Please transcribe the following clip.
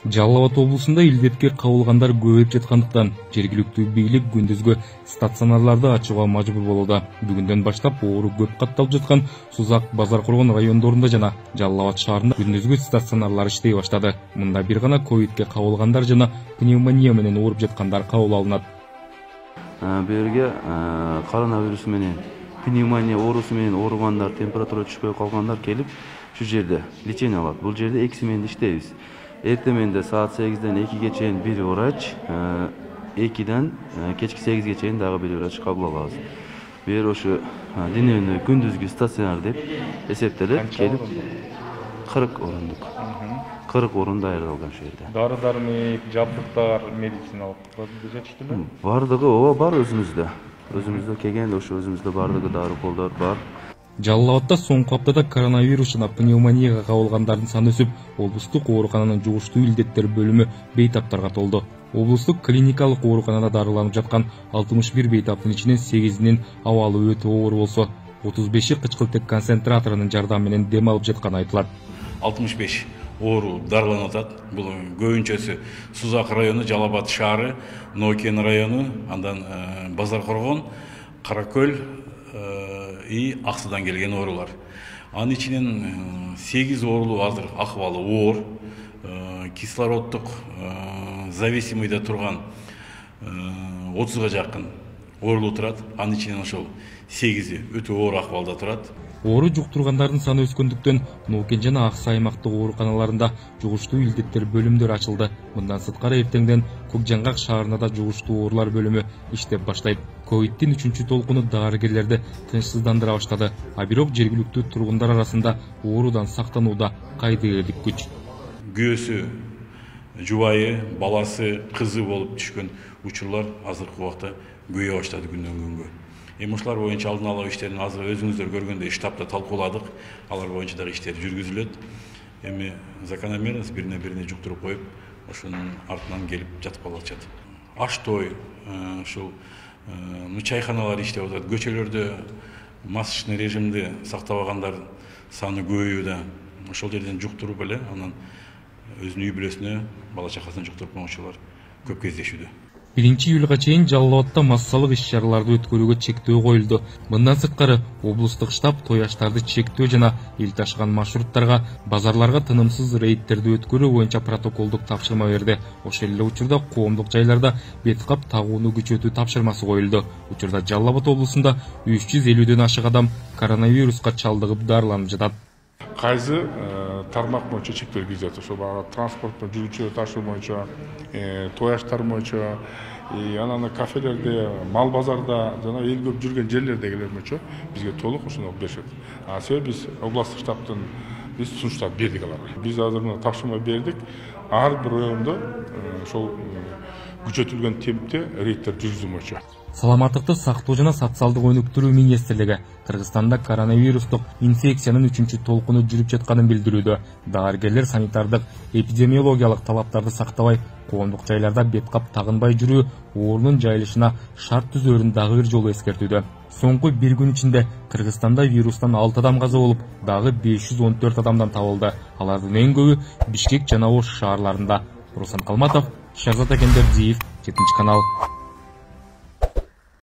Жалал Абад облусунда илдетке кабылгандар көбөйүп жаткандыктан жергиликтүү бийлик күндүзгү стационарларды ачууга мажбур болууда. Бүгүндөн баштап оору көп катталып жаткан Сузак, Базаркоргон райондорунда жана Жалал Абад шаарында күндүзгү стационарлар иштей баштады. Мында бир гана ковидке кабылгандар жана пневмония менен ооруп жаткандар кабыл алынат. Берге коронавирус менен пневмония оорусу менен ооругандар, температура түшпөй калгандар келип şu жерде лечение алат. Бул жерде 2 сменде иштейбиз. Эртеменде саат 8-ден 2-ге чейин бир врач, 2-ден кечки 8-ге чейин дагы бир врач кабыл алабыз. Бир ошо дневной күндүзгү стационар деп эсептелет. Келип 40 орундук. 40 орун даярдалган şu жерде. Дары-дармек, жабдыктар, медициналык жетиштүүбү? Бардыгы ооба бар өзүбүздө. Өзүбүздө келген ошо өзүбүздө бардыгы дары-колдор бар. Жалал Абадда соңку аптада коронавирус жана пневмонияга кабылгандардын саны өсүп, облустук оорукананын жугуштуу илдеттер бөлүмү бейтаптарга толду. Облустук клиникалык ооруканада дарыланып жаткан 61 бейтаптын ичинен 8-инин абалы өтө оор болсо, 35-и кычкылтек концентраторунун жардамы менен дем алып жатканы айтылат. 65 оору дарыланып атат. Бул көбүнчөсү Сузак району, Жалал Абад шаары, Нокен району, андан Базаркоргон, Каракөл и Аксудан келген оорулар. Анын ичинен 8 оорулуу азыр акыбалы оор, кислороддук зависимыйда турган 30га жакын оорулуу турат. Анын ичинен ошол 8и өтө оор акыбалда турат. Оору жуктургандардын саны өскөндүктөн Нокен жана Аксы аймактык ооруканаларында жугуштуу илдеттер бөлүмдөр ачылды. Мындан сырткары эртеңден Көкжаңгак шаарында да жугуштуу оорулар бөлүмү иштеп баштайт. Ковидтин 3-чү толкуну дарыгерлерди тынчсыздандыра баштады. А бирок жергиликтүү тургундар арасында оорудан сактанууда кайдыгерлик күч. Күйөөсү, жубайы, баласы, кызы болуп түшкөн учурлар азыркы убакта көбөйө баштады күндөн күнгө. Ушулар боюнча алдын ала иштерин азыр өзүңүздөр көргөндөй штабта талкууладык. Алар боюнча дагы иштер жүргүзүлөт. Эми закономерность бирине жуктуруп коюп, ошонун артынан келип жатып калышат. Аш-той, ушул чайханалар иштеп атат. Көчөлөрдө масочный режимди сактабагандар саны көбөйүүдө. Ошол жерден жуктуруп эле анан өзүнүн үй бүлөсүнө, бала чакасына жуктуруп койгончулар көп кездешүүдө. 1-июлга чейин Жалал Абадда массалык иш-чараларды өткөрүүгө чектөө коюлду. Мындан сырткары облустук штаб той аштарды чектөө жана эл ташыган маршруттарга, базарларга тынымсыз рейдтерди өткөрүү боюнча протоколдук тапшырма берди. Ошол эле учурда коомдук жайларда бет кап тагууну күчөтүү тапшырмасы коюлду. Учурда Жалал Абад облусунда 350ден ашык адам коронавируска чалдыгып дарыланып жатат. Кайсы тармак боюнча чектөө киргизет, ошол транспортто жүрүүчү ташуу боюнча, той аштар боюнча, анан кафелерде, мал базарда жана эл көп жүргөн жерлердегилер боюнча бизге толук ошону беришет. Себеби биз областтык штабтын биз сунуштар бердик аларга. Биз азыр тапшырма бердик. Ар бир райондо ошол күчөтүлгөн темпте рейдтер жүргүзүү боюнча. Саламаттыкты сактоо жана социалдык өнүктүрүү министрлиги Кыргызстанда коронавирустук инфекциянын 3-чү толкуну жүрүп жатканын билдирүүдө. Дарыгерлер санитардык эпидемиологиялык талаптарды сактабай, коомдук жайларда бет кап тагынбай жүрүү оорунун жайылышына шарт түзөөрүн дагы бир жолу эскертүүдө. Соңку бир күн ичинде Кыргызстанда вирустан 6 адам каза болуп, дагы 514 адамдан табылды. Алардын эң көбү Бишкек жана Ош шаарларында. Руслан Калматов, Шахзат Акендердиев, 7 канал.